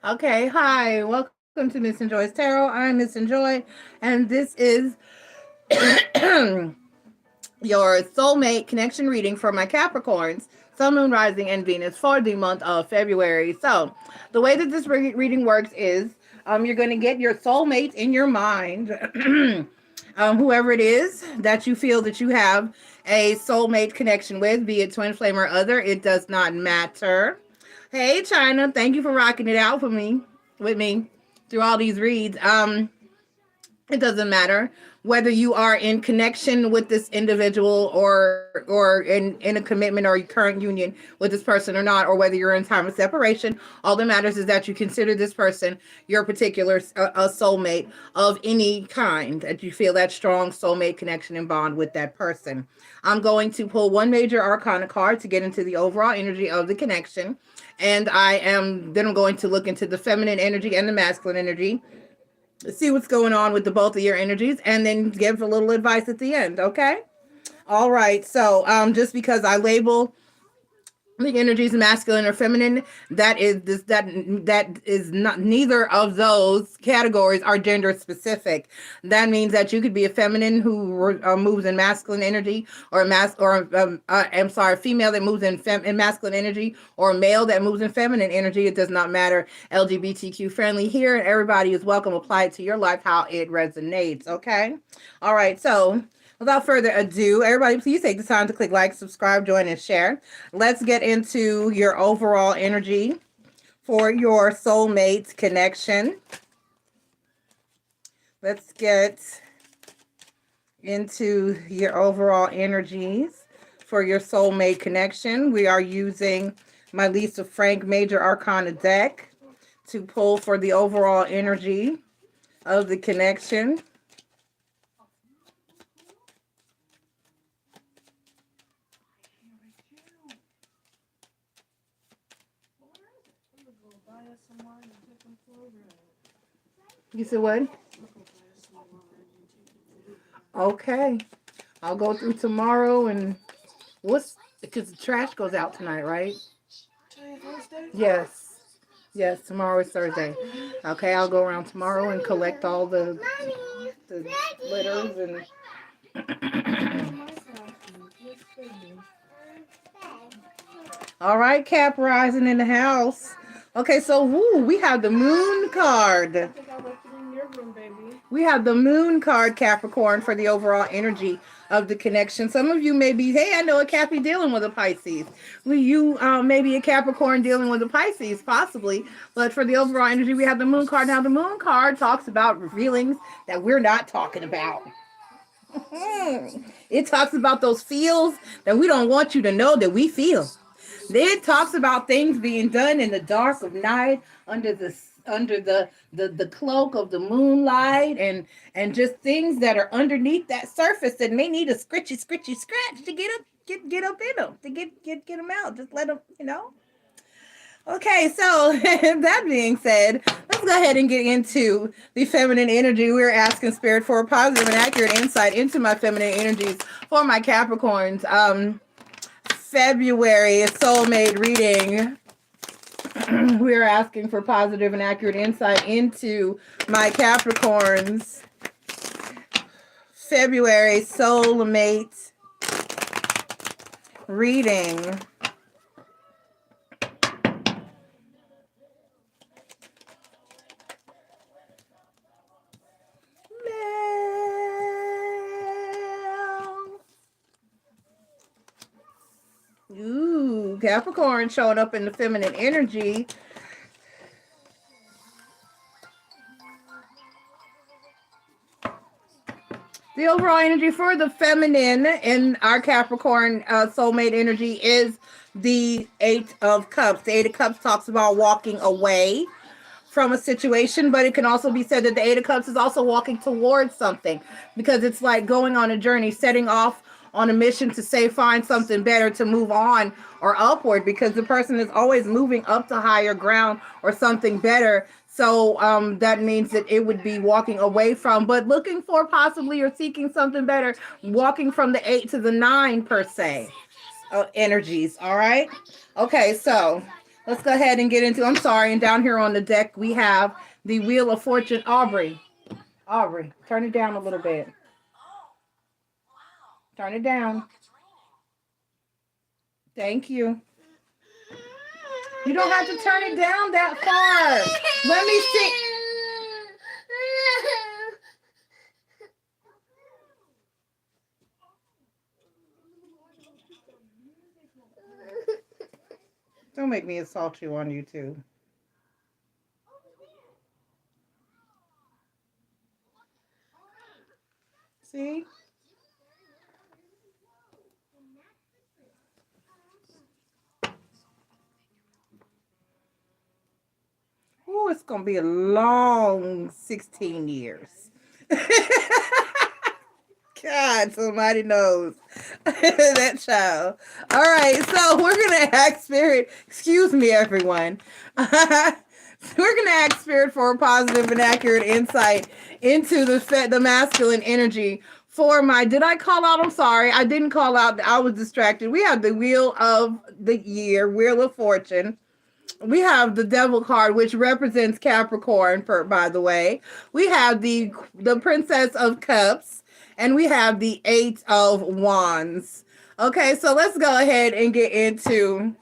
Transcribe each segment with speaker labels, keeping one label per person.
Speaker 1: Okay, hi, welcome to Miss and Joy's Tarot. I'm Miss and Joy, and this is your soulmate connection reading for my Capricorns, Sun, Moon, Rising, and Venus for the month of February. So, the way that this reading works is you're going to get your soulmate in your mind, whoever it is that you feel that you have a soulmate connection with, be it twin flame or other, it does not matter. Hey, China, thank you for rocking it out for me, with me through all these reads. It doesn't matter whether you are in connection with this individual or in a commitment or current union with this person or not, or whether you're in time of separation. All that matters is that you consider this person your particular a soulmate of any kind, that you feel that strong soulmate connection and bond with that person. I'm going to pull one major arcana card to get into the overall energy of the connection, and I'm going to look into the feminine energy and the masculine energy, see what's going on with the both of your energies, and then give a little advice at the end. Okay. All right. So just because I label the energies masculine or feminine, that is not, neither of those categories are gender specific. That means that you could be a feminine who moves in masculine energy, or I'm sorry, a female that moves in masculine energy, or a male that moves in feminine energy. It does not matter. LGBTQ friendly here, and everybody is welcome. Apply it to your life how it resonates. Okay. All right. So without further ado, everybody, please take the time to click like, subscribe, join, and share. Let's get into your overall energy for your soulmate connection. Let's get into your overall energies for your soulmate connection. We are using my Lisa Frank Major Arcana deck to pull for the overall energy of the connection. You said what? Okay. I'll go through tomorrow, and because the trash goes out tonight, right? Yes. Yes, tomorrow is Thursday. Okay, I'll go around tomorrow and collect all the litters and all right, Cap rising in the house. Okay, so we have the moon card. We have the moon card, Capricorn, for the overall energy of the connection. Some of you may be, hey, I know a Cappy dealing with a Pisces. You may be a Capricorn dealing with a Pisces, possibly. But for the overall energy, we have the moon card. Now, the moon card talks about feelings that we're not talking about. It talks about those feels that we don't want you to know that we feel. It talks about things being done in the dark of night, under the cloak of the moonlight, and just things that are underneath that surface that may need a scratchy scratch to get up in them, to get them out. Just let them, Okay, so that being said, let's go ahead and get into the feminine energy. We're asking Spirit for a positive and accurate insight into my feminine energies for my Capricorns. February soulmate reading. We're asking for positive and accurate insight into my Capricorns. February soulmate reading. Ooh, Capricorn showing up in the feminine energy. The overall energy for the feminine in our Capricorn soulmate energy is the Eight of Cups. The Eight of Cups talks about walking away from a situation, but it can also be said that the Eight of Cups is also walking towards something, because it's like going on a journey, setting off on a mission to say find something better, to move on or upward, because the person is always moving up to higher ground or something better. So that means that it would be walking away from, but looking for possibly or seeking something better, walking from the 8 to the 9 per se energies. All right. Okay, so Let's go ahead and get into, I'm sorry, and down here on the deck we have the Wheel of Fortune. Aubrey, turn it down a little bit. Turn it down. Thank you. You don't have to turn it down that far. Let me see. Don't make me assault you on YouTube. See? Oh, it's going to be a long 16 years. God, somebody knows that child. All right, so we're going to ask Spirit, excuse me, everyone. We're going to ask Spirit for a positive and accurate insight into the masculine energy for my, did I call out? I'm sorry, I didn't call out. I was distracted. We have the Wheel of the Year, Wheel of Fortune. We have the Devil card, which represents Capricorn, by the way. We have the Princess of Cups, and we have the Eight of Wands. Okay, so let's go ahead and get into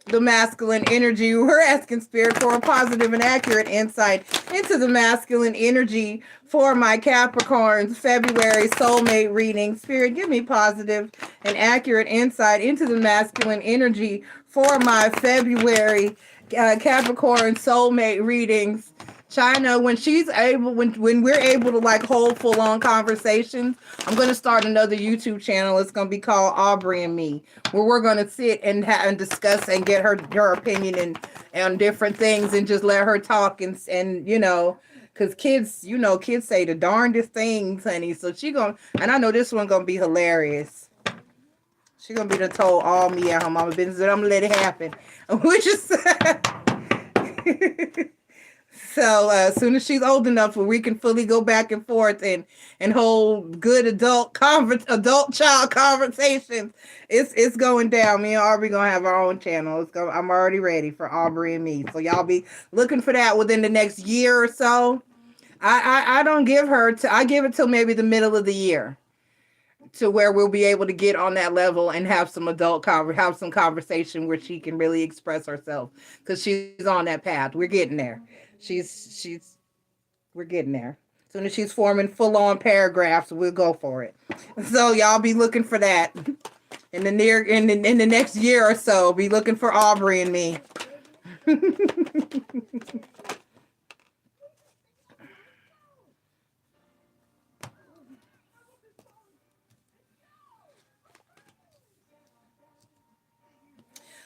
Speaker 1: the masculine energy. We're asking Spirit for a positive and accurate insight into the masculine energy for my Capricorns February soulmate reading. Spirit, give me positive and accurate insight into the masculine energy for my February Capricorn soulmate readings. China, when we're able to like hold full-on conversations, I'm going to start another YouTube channel. It's going to be called Aubrey and Me, where we're going to sit and discuss and get her opinion and different things, and just let her talk and you know, because kids, you know, kids say the darndest things, honey. So and I know this one going to be hilarious. She going to be told all me and her mama business, and I'm going to let it happen. Which is so as soon as she's old enough where we can fully go back and forth and hold good adult child conversations, it's going down. Me and Aubrey gonna have our own channel. I'm already ready for Aubrey and Me. So y'all be looking for that within the next year or so. I don't give her I give it till maybe the middle of the year, to where we'll be able to get on that level and have some have some conversation where she can really express herself, because she's on that path. We're getting there. We're getting there. As soon as she's forming full-on paragraphs, we'll go for it. So y'all be looking for that in the next year or so. Be looking for Aubrey and Me.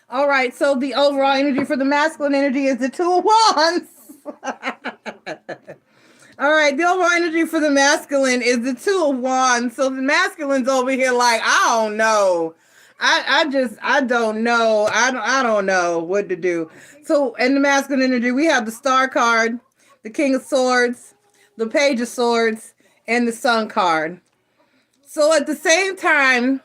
Speaker 1: All right, so the overall energy for the masculine energy is the Two of Wands. All right, the overall energy for the masculine is the Two of Wands. So the masculine's over here like, I don't know. I don't know. I don't know what to do. So in the masculine energy, we have the Star card, the King of Swords, the Page of Swords, and the Sun card. So at the same time,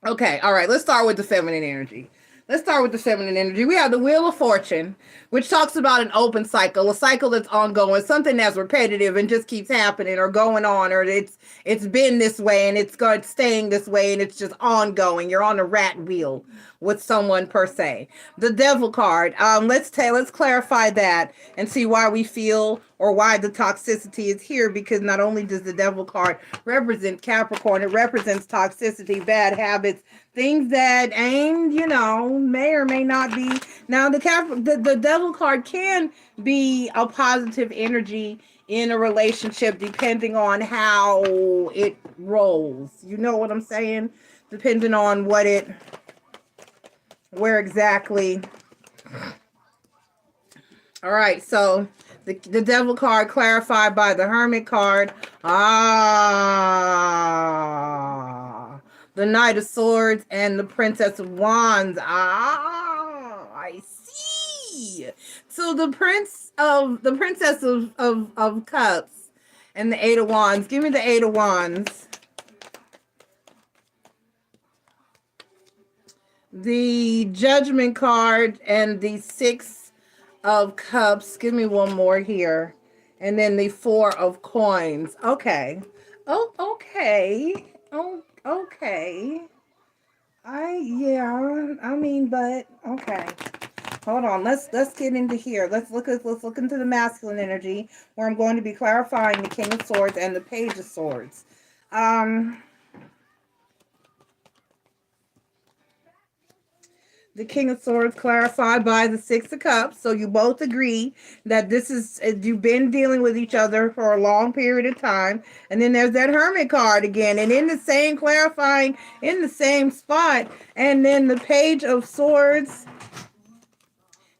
Speaker 1: okay, all right, let's start with the feminine energy. Let's start with the feminine energy. We have the Wheel of Fortune, which talks about an open cycle, a cycle that's ongoing, something that's repetitive and just keeps happening or going on, or it's been this way and it's staying this way and it's just ongoing. You're on a rat wheel with someone per se. The Devil card, let's clarify that and see why we feel or why the toxicity is here, because not only does the Devil card represent Capricorn, it represents toxicity, bad habits, things that ain't, you know, may or may not be. Now, the Devil card can be a positive energy in a relationship depending on how it rolls. You know what I'm saying? Depending on where exactly. All right, so the Devil card clarified by the Hermit card. The Knight of Swords and the Princess of Wands. I see. So the Princess of Cups and the Eight of Wands. Give me the Eight of Wands. the Judgment card, and the Six of Cups. Give me one more here. And then the Four of Coins. Okay. Oh, okay. Oh, okay. I mean, but okay. Hold on. Let's get into here. Let's look into the masculine energy, where I'm going to be clarifying the King of Swords and the Page of Swords. The King of Swords clarified by the Six of Cups. So you both agree that this is, you've been dealing with each other for a long period of time. And then there's that Hermit card again. And in the same clarifying, in the same spot. And then the Page of Swords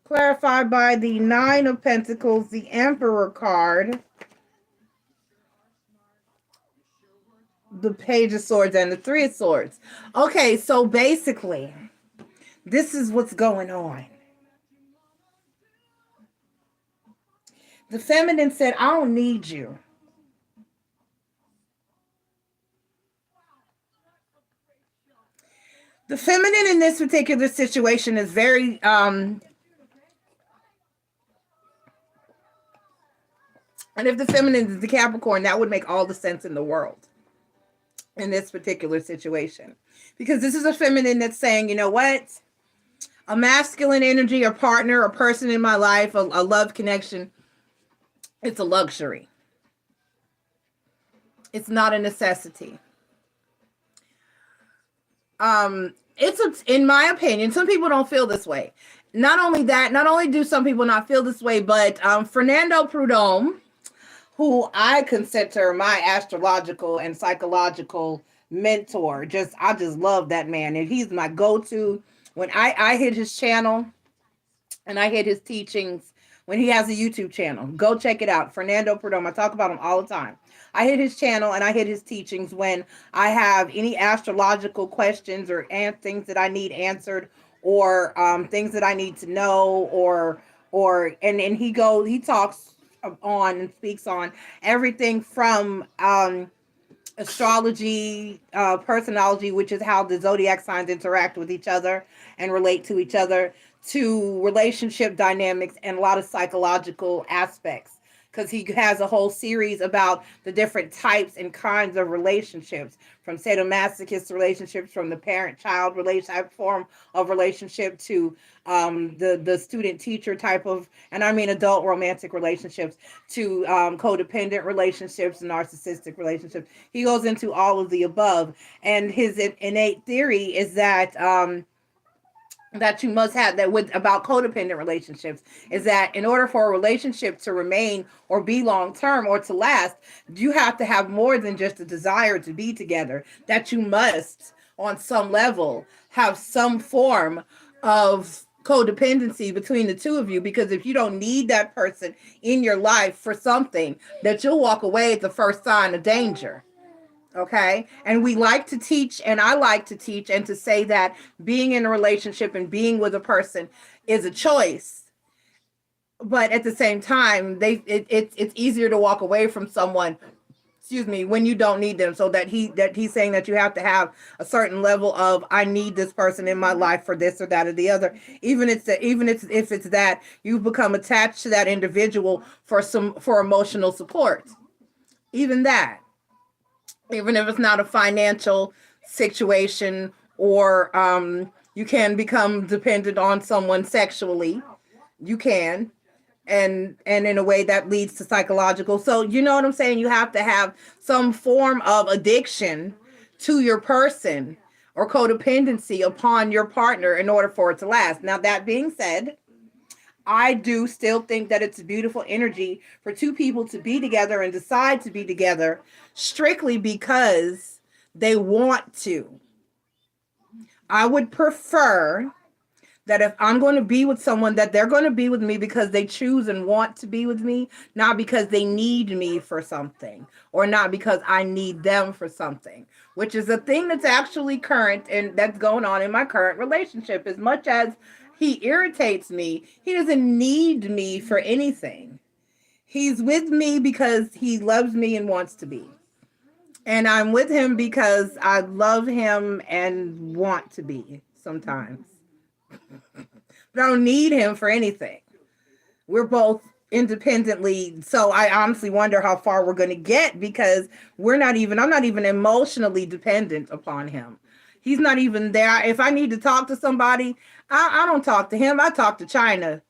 Speaker 1: clarified by the Nine of Pentacles, the Emperor card, the Page of Swords, and the Three of Swords. Okay, so basically, this is what's going on. The feminine said, I don't need you. The feminine in this particular situation is very, and if the feminine is the Capricorn, that would make all the sense in the world in this particular situation. Because this is a feminine that's saying, you know what? A masculine energy, a partner, a person in my life, a love connection, it's a luxury. It's not a necessity. In my opinion, some people don't feel this way. Not only that, not only do some people not feel this way, but Fernando Prudhomme, who I consider my astrological and psychological mentor, I just love that man. And he's my go-to. When I hit his channel and I hit his teachings, when he has a YouTube channel, go check it out. Fernando Prudhomme, I talk about him all the time. I hit his channel and I hit his teachings when I have any astrological questions or things that I need answered, or things that I need to know, and he talks on and speaks on everything from astrology, personality, which is how the zodiac signs interact with each other and relate to each other, to relationship dynamics and a lot of psychological aspects. Because he has a whole series about the different types and kinds of relationships, from sadomasochist relationships, from the parent-child relationship form of relationship, to the student-teacher type of, and I mean adult romantic relationships, to codependent relationships, narcissistic relationships. He goes into all of the above. And his innate theory is that that you must have that with about codependent relationships is that in order for a relationship to remain or be long term or to last, you have to have more than just a desire to be together. That you must, on some level, have some form of codependency between the two of you, because if you don't need that person in your life for something, that you'll walk away at the first sign of danger. Okay. And we like to teach, and I like to teach and to say that being in a relationship and being with a person is a choice. But at the same time, it's easier to walk away from someone, when you don't need them. So he's saying that you have to have a certain level of, I need this person in my life for this or that or the other. Even if it's that you've become attached to that individual for emotional support. Even that. Even if it's not a financial situation, or you can become dependent on someone sexually. You can. And in a way that leads to psychological. So you know what I'm saying? You have to have some form of addiction to your person or codependency upon your partner in order for it to last. Now, that being said, I do still think that it's a beautiful energy for two people to be together and decide to be together strictly because they want to. I would prefer that if I'm going to be with someone, that they're going to be with me because they choose and want to be with me, not because they need me for something, or not because I need them for something, which is a thing that's actually current and that's going on in my current relationship. As much as he irritates me, he doesn't need me for anything. He's with me because he loves me and wants to be. And I'm with him because I love him and want to be. sometimes. But I don't need him for anything. We're both independently. So I honestly wonder how far we're going to get, because I'm not even emotionally dependent upon him. He's not even there. If I need to talk to somebody, I don't talk to him. I talk to China.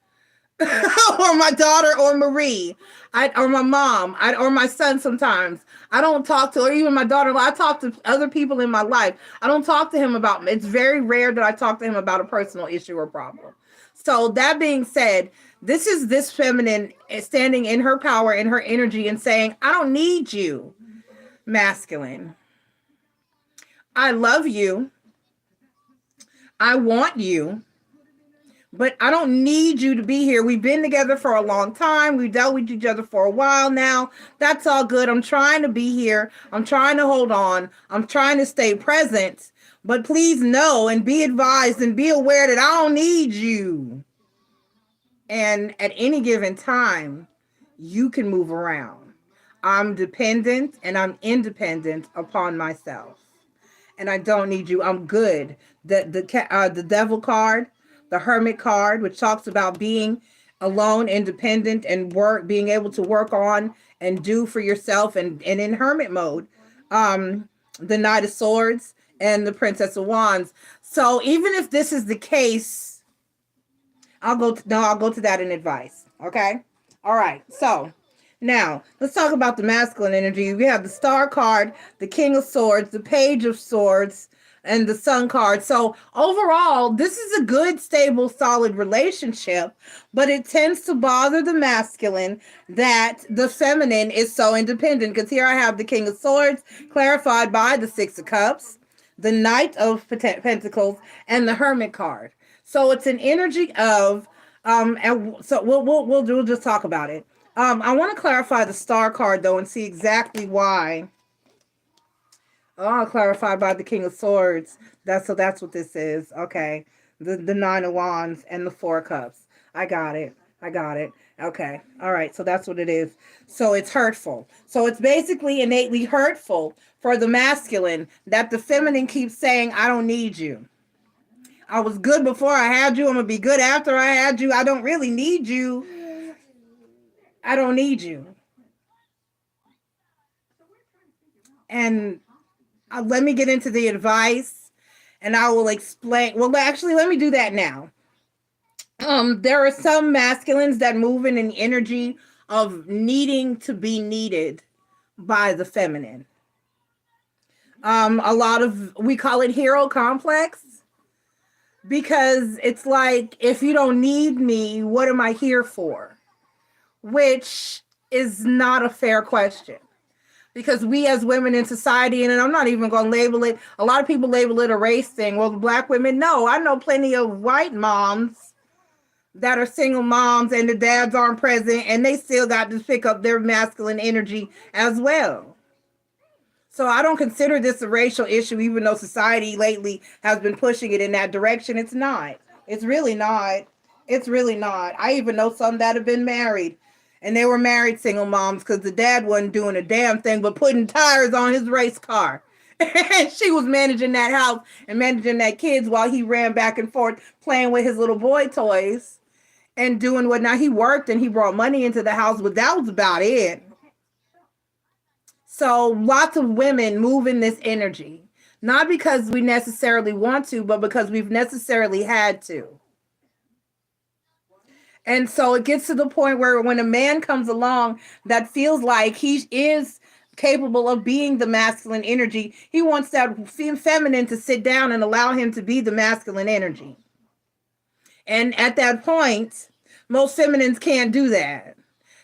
Speaker 1: Or my daughter, or Marie, or my mom, or my son. Sometimes I don't talk to, or even my daughter. I talk to other people in my life. I don't talk to him about. It's very rare that I talk to him about a personal issue or problem. So that being said, this is this feminine standing in her power, in her energy, and saying, "I don't need you, masculine. I love you. I want you. But I don't need you to be here. We've been together for a long time. We've dealt with each other for a while now. That's all good. I'm trying to be here. I'm trying to hold on. I'm trying to stay present. But please know and be advised and be aware that I don't need you. And at any given time, you can move around. I'm dependent and I'm independent upon myself. And I don't need you. I'm good." The devil card, the hermit card, which talks about being alone, independent, and being able to work on and do for yourself, and in hermit mode. The Knight of Swords and the Princess of Wands. So even if this is the case, I'll go to that in advice. Okay. All right. So now let's talk about the masculine energy. We have the Star card, the King of Swords, the Page of Swords, and the Sun card. So overall, this is a good, stable, solid relationship, but it tends to bother the masculine that the feminine is so independent. Because here I have the King of Swords clarified by the Six of Cups, the Knight of Pentacles, and the Hermit card. So it's an energy of, and so we'll just talk about it. I want to clarify the Star card though and see exactly why. Oh, clarified by the King of Swords. That's what this is. Okay. The Nine of Wands and the Four of Cups. I got it. Okay. All right. So that's what it is. So it's hurtful. So it's basically innately hurtful for the masculine that the feminine keeps saying, "I don't need you. I was good before I had you. I'm going to be good after I had you. I don't really need you. I don't need you." And let me get into the advice and I will explain. Well, actually, let me do that now. There are some masculines that move in an energy of needing to be needed by the feminine. We call it hero complex, because it's like, if you don't need me, what am I here for? Which is not a fair question. Because we as women in society, and I'm not even going to label it, a lot of people label it a race thing. Well, the black women, no. I know plenty of white moms that are single moms and the dads aren't present, and they still got to pick up their masculine energy as well. So I don't consider this a racial issue, even though society lately has been pushing it in that direction. It's not. It's really not. It's really not. I even know some that have been married. And they were married single moms because the dad wasn't doing a damn thing but putting tires on his race car. And she was managing that house and managing that kids while he ran back and forth playing with his little boy toys and doing what. Now he worked and he brought money into the house, but that was about it. So lots of women move in this energy, not because we necessarily want to, but because we've necessarily had to. And so it gets to the point where when a man comes along that feels like he is capable of being the masculine energy, he wants that feminine to sit down and allow him to be the masculine energy. And at that point, most feminines can't do that.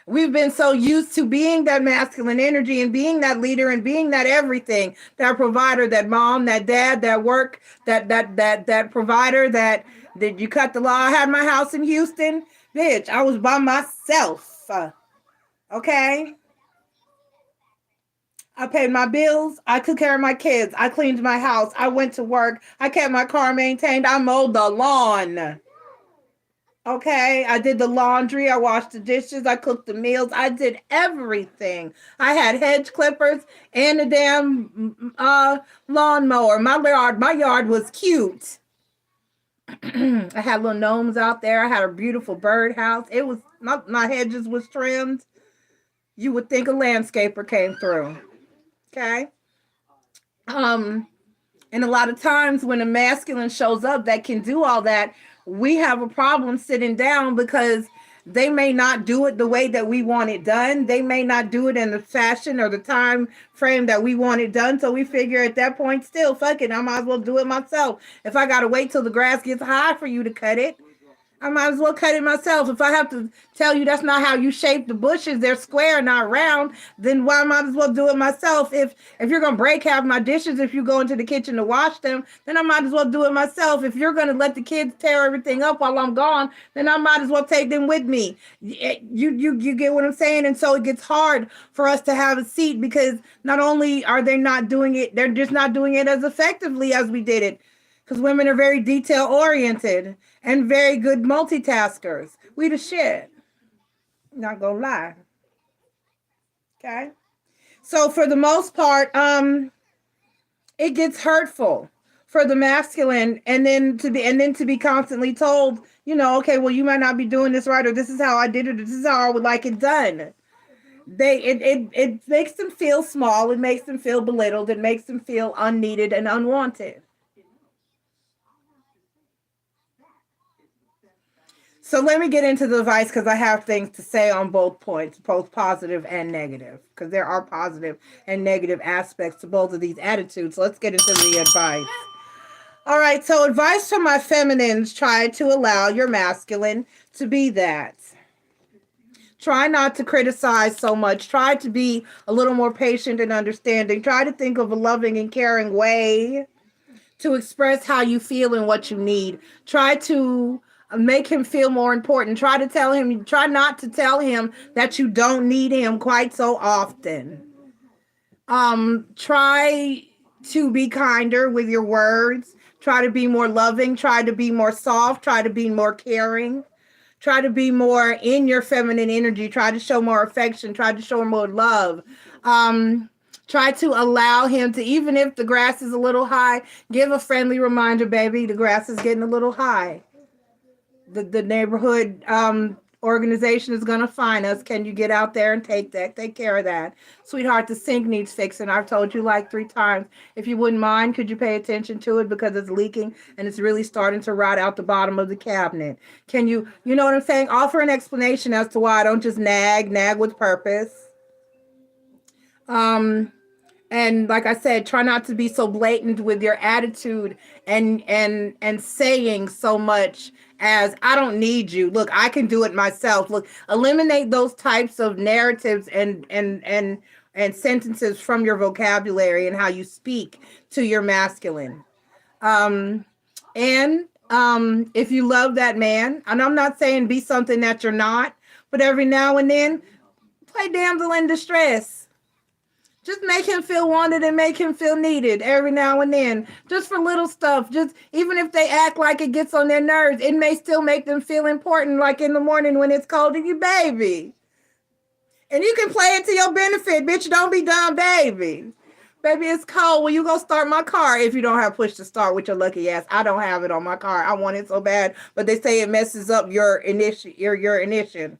Speaker 1: We've been so used to being that masculine energy and being that leader and being that everything, that provider, that mom, that dad, that work, that provider, that did you cut the law? I had my house in Houston. Bitch, I was by myself. Okay? I paid my bills. I took care of my kids. I cleaned my house. I went to work. I kept my car maintained. I mowed the lawn. Okay? I did the laundry. I washed the dishes. I cooked the meals. I did everything. I had hedge clippers and a damn lawnmower. My yard was cute. I had little gnomes out there. I had a beautiful birdhouse. It was my hedges was trimmed. You would think a landscaper came through. Okay. Um, and a lot of times when a masculine shows up that can do all that, we have a problem sitting down because they may not do it the way that we want it done. They may not do it in the fashion or the time frame that we want it done. So we figure at that point, still, fuck it, I might as well do it myself. If I got to wait till the grass gets high for you to cut it, I might as well cut it myself. If I have to tell you that's not how you shape the bushes, they're square, not round, then why might as well do it myself? If you're gonna break half my dishes, if you go into the kitchen to wash them, then I might as well do it myself. If you're gonna let the kids tear everything up while I'm gone, then I might as well take them with me. You get what I'm saying? And so it gets hard for us to have a seat because not only are they not doing it, they're just not doing it as effectively as we did it. Because women are very detail oriented and very good multitaskers. We the shit. Not gonna lie. Okay. So for the most part, it gets hurtful for the masculine, and then to be constantly told, okay, well, you might not be doing this right, or this is how I did it, or this is how I would like it done. It makes them feel small, it makes them feel belittled, it makes them feel unneeded and unwanted. So let me get into the advice because I have things to say on both points, both positive and negative, because there are positive and negative aspects to both of these attitudes. So let's get into the advice. All right, so advice from my feminines: try to allow your masculine to be that. Try not to criticize so much. Try to be a little more patient and understanding. Try to think of a loving and caring way to express how you feel and what you need. Try to make him feel more important. Try not to tell him that you don't need him quite so often. Try to be kinder with your words. Try to be more loving. Try to be more soft. Try to be more caring. Try to be more in your feminine energy. Try to show more affection. Try to show more love. Try to allow him to, even if the grass is a little high, give a friendly reminder, baby, the grass is getting a little high. The neighborhood organization is going to find us. Can you get out there and take care of that? Sweetheart, the sink needs fixing. I've told you like 3 times. If you wouldn't mind, could you pay attention to it because it's leaking and it's really starting to rot out the bottom of the cabinet? Can you know what I'm saying? Offer an explanation as to why. Don't just nag with purpose. And like I said, try not to be so blatant with your attitude and saying so much as, I don't need you. Look, I can do it myself. Look, eliminate those types of narratives and sentences from your vocabulary and how you speak to your masculine. If you love that man, and I'm not saying be something that you're not, but every now and then, play damsel in distress. Just make him feel wanted and make him feel needed every now and then. Just for little stuff. Just even if they act like it gets on their nerves, it may still make them feel important, like in the morning when it's cold to you, baby. And you can play it to your benefit, bitch. Don't be dumb, baby. Baby, it's cold. Will you go start my car? If you don't have push to start with your lucky ass. I don't have it on my car. I want it so bad, but they say it messes up your ignition. Ignition.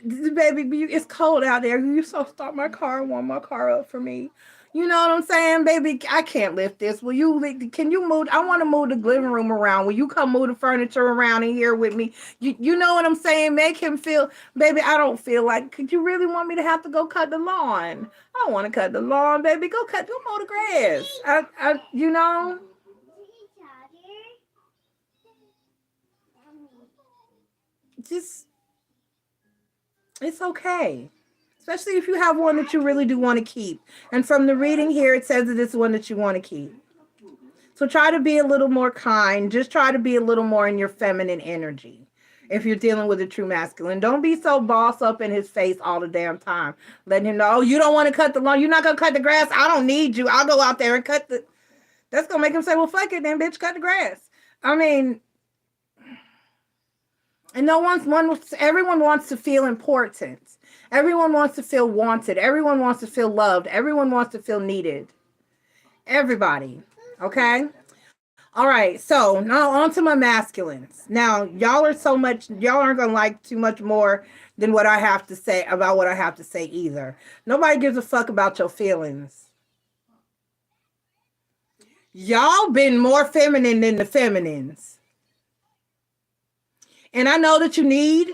Speaker 1: Baby, it's cold out there. You so start my car and warm my car up for me. You know what I'm saying, baby? I can't lift this. Can you move? I want to move the living room around. Will you come move the furniture around in here with me? You know what I'm saying? Make him feel, baby, I don't feel like, could you really want me to have to go cut the lawn? I don't want to cut the lawn, baby. Go mow the grass. You know? Just, it's okay. Especially if you have one that you really do want to keep. And from the reading here, it says that it's one that you want to keep. So try to be a little more kind. Just try to be a little more in your feminine energy. If you're dealing with a true masculine, don't be so boss up in his face all the damn time. Letting him know, oh, you don't want to cut the lawn. You're not going to cut the grass. I don't need you. I'll go out there and cut the... That's going to make him say, well, fuck it then, bitch, cut the grass. I mean... And everyone wants to feel important. Everyone wants to feel wanted. Everyone wants to feel loved. Everyone wants to feel needed. Everybody. Okay? All right. So now on to my masculines. Now, y'all aren't going to like too much more than what I have to say about what I have to say either. Nobody gives a fuck about your feelings. Y'all been more feminine than the feminines. And I know that you need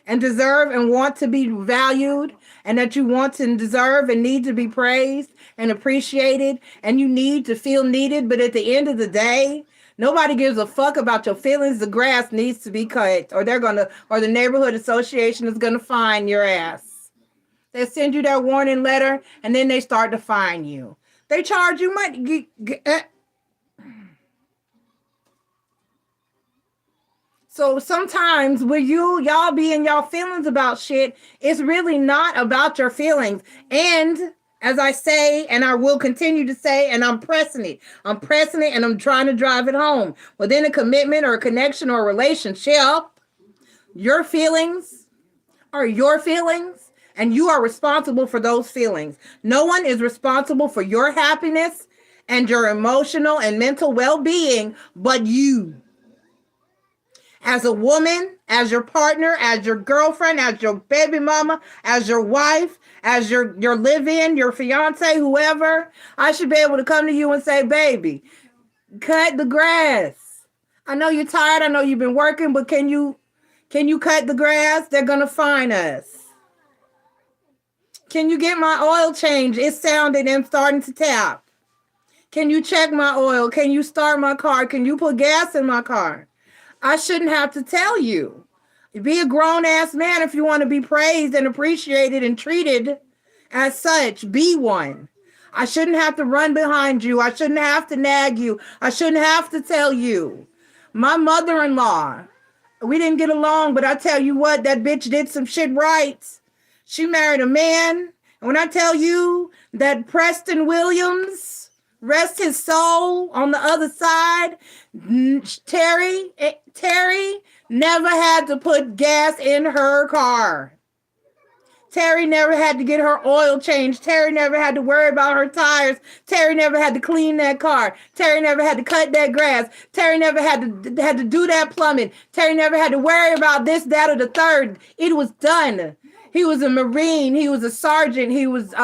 Speaker 1: and deserve and want to be valued, and that you want and deserve and need to be praised and appreciated, and you need to feel needed. But at the end of the day, nobody gives a fuck about your feelings. The grass needs to be cut, or the neighborhood association is gonna fine your ass. They send you that warning letter, and then they start to fine you. They charge you money. So sometimes with y'all be in y'all feelings about shit, it's really not about your feelings. And as I say, and I will continue to say, and I'm pressing it and I'm trying to drive it home. Within a commitment or a connection or a relationship, your feelings are your feelings, and you are responsible for those feelings. No one is responsible for your happiness and your emotional and mental well-being but you. As a woman, as your partner, as your girlfriend, as your baby mama, as your wife, as your live-in, your fiance, whoever, I should be able to come to you and say, baby, cut the grass. I know you're tired. I know you've been working, but can you cut the grass? They're going to fine us. Can you get my oil change? It's sounding and starting to tap. Can you check my oil? Can you start my car? Can you put gas in my car? I shouldn't have to tell you. Be a grown-ass man if you want to be praised and appreciated and treated as such. Be one. I shouldn't have to run behind you. I shouldn't have to nag you. I shouldn't have to tell you. My mother-in-law, we didn't get along, but I tell you what, that bitch did some shit right. She married a man. And when I tell you that Preston Williams, rest his soul, on the other side, Terry never had to put gas in her car. Terry never had to get her oil changed. Terry never had to worry about her tires. Terry never had to clean that car. Terry never had to cut that grass. Terry never had to do that plumbing. Terry never had to worry about this, that, or the third. It was done. He was a Marine. He was a sergeant. He was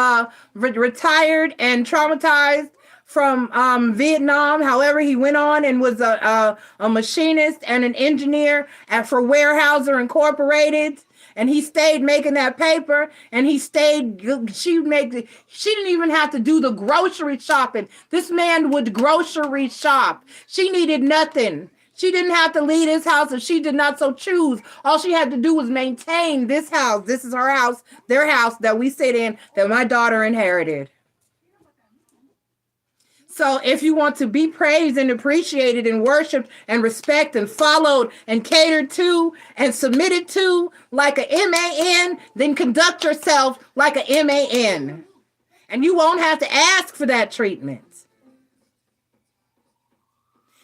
Speaker 1: retired and traumatized from Vietnam. However, he went on and was a machinist and an engineer for Weyerhaeuser Incorporated. And he stayed making that paper, and she didn't even have to do the grocery shopping. This man would grocery shop. She needed nothing. She didn't have to leave this house if she did not so choose. All she had to do was maintain this house. This is her house, their house that we sit in, that my daughter inherited. So if you want to be praised and appreciated and worshiped and respected and followed and catered to and submitted to like a MAN, then conduct yourself like a MAN. And you won't have to ask for that treatment.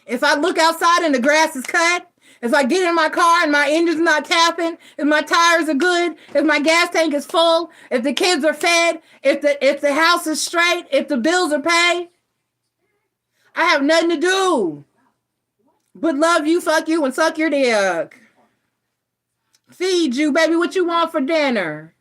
Speaker 1: If I look outside and the grass is cut, if I get in my car and my engine's not tapping, if my tires are good, if my gas tank is full, if the kids are fed, if the house is straight, if the bills are paid, I have nothing to do but love you, fuck you, and suck your dick. Feed you, baby, what you want for dinner.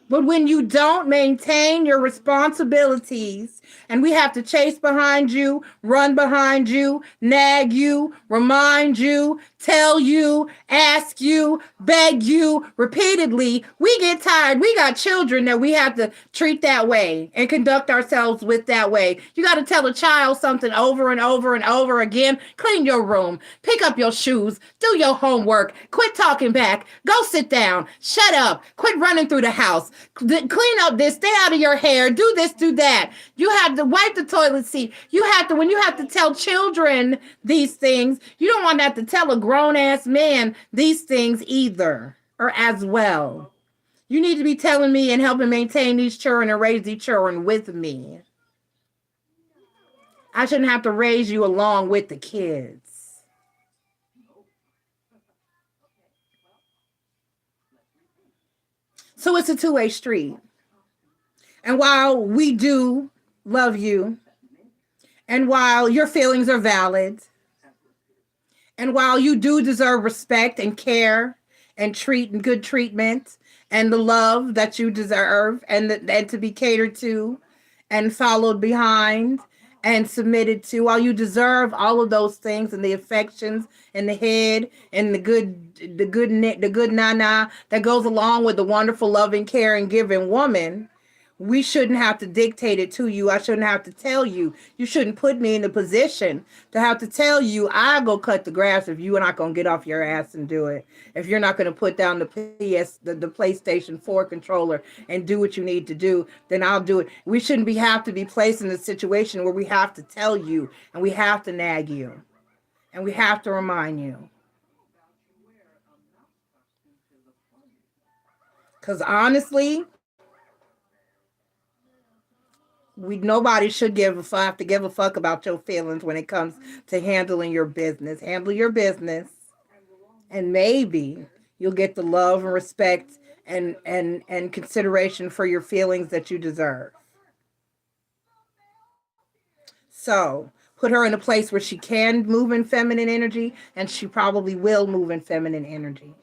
Speaker 1: But when you don't maintain your responsibilities, and we have to chase behind you, run behind you, nag you, remind you, tell you, ask you, beg you repeatedly, we get tired. We got children that we have to treat that way and conduct ourselves with that way. You got to tell a child something over and over and over again. Clean your room, pick up your shoes, do your homework, quit talking back, go sit down, shut up, quit running through the house, clean up this, stay out of your hair, do this, do that. You have to wipe the toilet seat. When you have to tell children these things, you don't want to have to tell a grown-ass man these things either, or as well. You need to be telling me and helping maintain these children and raise these children with me. I shouldn't have to raise you along with the kids. So it's a two-way street. And while we do love you, and while your feelings are valid, and while you do deserve respect and care and good treatment and the love that you deserve and to be catered to and followed behind and submitted to, while you deserve all of those things and the affections and the head and the good nana that goes along with the wonderful, loving, caring, giving woman, we shouldn't have to dictate it to you. I shouldn't have to tell you. You shouldn't put me in a position to have to tell you I go cut the grass if you're not going to get off your ass and do it. If you're not going to put down the PlayStation 4 controller and do what you need to do, then I'll do it. We shouldn't have to be placed in a situation where we have to tell you and we have to nag you and we have to remind you. Because honestly, nobody should have to give a fuck about your feelings when it comes to handling your business. Handle your business, and maybe you'll get the love and respect and consideration for your feelings that you deserve. So put her in a place where she can move in feminine energy, and she probably will move in feminine energy.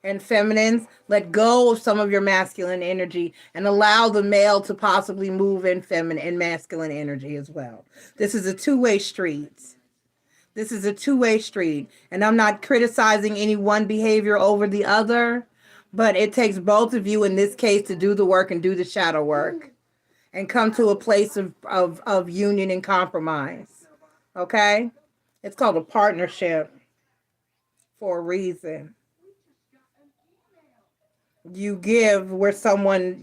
Speaker 1: And feminines, let go of some of your masculine energy and allow the male to possibly move in feminine and masculine energy as well. This is a two-way street. This is a two-way street. And I'm not criticizing any one behavior over the other, but it takes both of you in this case to do the work and do the shadow work and come to a place of union and compromise. Okay? It's called a partnership for a reason. You give where someone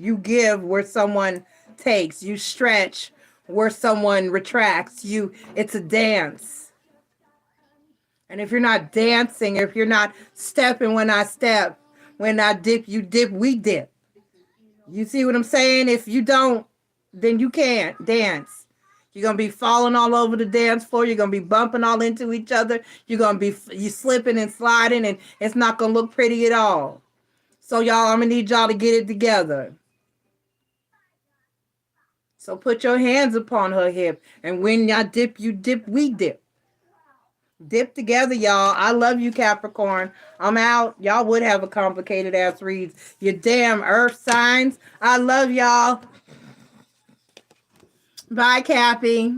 Speaker 1: takes. You stretch where someone retracts. It's a dance. And if you're not dancing, if you're not stepping when I step, when I dip, you dip, we dip. You see what I'm saying? If you don't, then you can't dance. You're going to be falling all over the dance floor. You're going to be bumping all into each other. You slipping and sliding, and it's not going to look pretty at all. So y'all, I'm going to need y'all to get it together. So put your hands upon her hip. And when y'all dip, you dip, we dip. Dip together, y'all. I love you, Capricorn. I'm out. Y'all would have a complicated ass reads. You damn earth signs. I love y'all. Bye, Cappy.